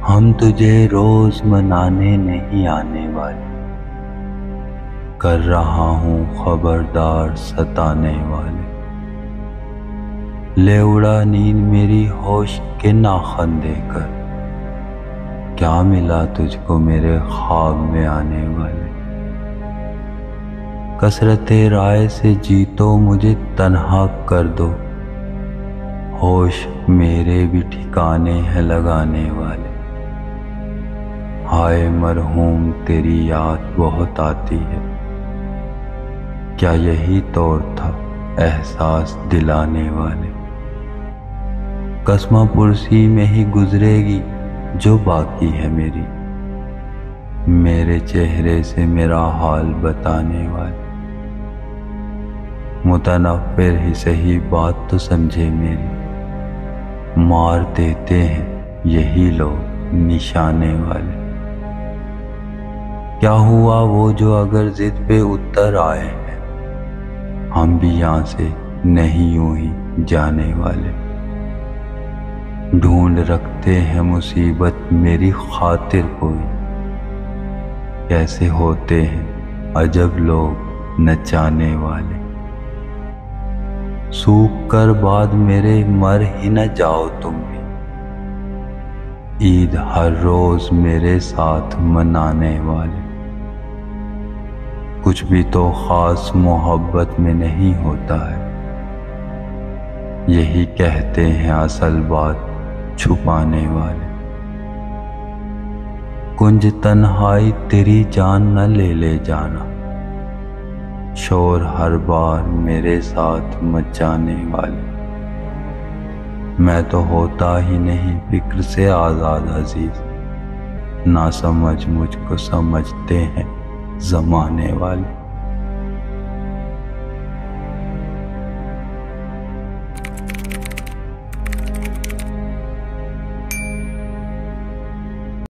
हम तुझे रोज मनाने नहीं आने वाले, कर रहा हूँ खबरदार सताने वाले। ले उड़ा नींद मेरी होश के नाखन देकर, क्या मिला तुझको मेरे ख्वाब में आने वाले। कसरते राय से जीतो मुझे तन्हा कर दो, होश मेरे भी ठिकाने हैं लगाने वाले। हाय मरहूम तेरी याद बहुत आती है, क्या यही तौर था एहसास दिलाने वाले। कसमा पुरसी में ही गुजरेगी जो बाकी है मेरी, मेरे चेहरे से मेरा हाल बताने वाले। मुतनफ़्फ़िर ही सही बात तो समझे मेरी, मार देते हैं यही लोग निशाने वाले। क्या हुआ वो जो अगर जिद पे उतर आए हैं, हम भी यहाँ से नहीं यूं ही जाने वाले। ढूंढ रखते हैं मुसीबत मेरी खातिर कोई, कैसे होते हैं अजब लोग नचाने वाले। सूख कर बाद मेरे मर ही न जाओ तुम भी, ईद हर रोज मेरे साथ मनाने वाले। कुछ भी तो खास मोहब्बत में नहीं होता है, यही कहते हैं असल बात छुपाने वाले। कुंज तन्हाई तेरी जान न ले जाना, शोर हर बार मेरे साथ मचाने वाले। मैं तो होता ही नहीं फिक्र से आज़ाद अजीज, ना समझ मुझको समझते हैं ज़माने वाले।